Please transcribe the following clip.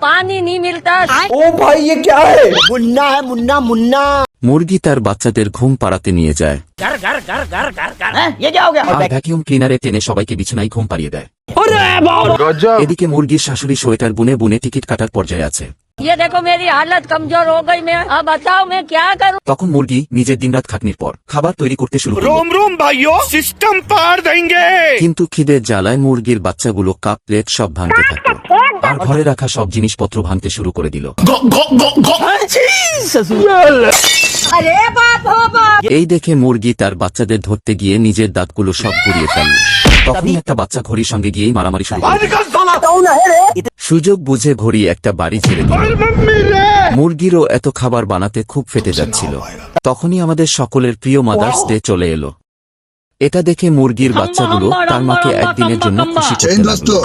पानी नहीं मिलता। ओ भाई ये क्या है? मुन्ना है मुन्ना मुन्ना। মুরগি তার বাচ্চাদের ঘুম পাড়াতে নিয়ে যায় ये क्या हो गया? আর ভ্যাকিউম ক্লিনারে টেনে সবাইকে বিছানায় ঘুম পাড়িয়ে দেয়। এদিকে মুরগির শাশুড়ি সোয়েটার বুনে বুনে টিকিট কাটার পর্যায়ে আছে। ये देखो मेरी हालत कमजोर हो गई, मैं अब बताओ मैं क्या करूं। তখন মুরগি নিজের দিনরাত খাটনির পর খাবার তৈরি করতে শুরু করল। रोम रोम भाइयों सिस्टम पार देंगे। কিন্তু খিদের জ্বালায় মুরগির বাচ্চাগুলো কাপ প্লেট সব ভাঙতে থাকলো আর ঘরে রাখা সব জিনিসপত্র ভাঙতে শুরু করে দিল। এই দেখে মুরগি তার বাচ্চাদের ধরতে গিয়ে নিজের দাঁতগুলো সব গুড়িয়ে ফেলল। তখনই একটা বাচ্চা ঘড়ির সঙ্গে গিয়েই মারামারি শুরু করল। সুযোগ বুঝে ঘড়ি একটা বাড়ি ছেড়ে দিল। মুরগিরও এত খাবার বানাতে খুব ফেটে যাচ্ছিল। তখনই আমাদের সকলের প্রিয় মাদার্স ডে চলে এলো। এটা দেখে মুরগির বাচ্চাগুলো তার মাকে একদিনের জন্য খুশি করতে লাগলো।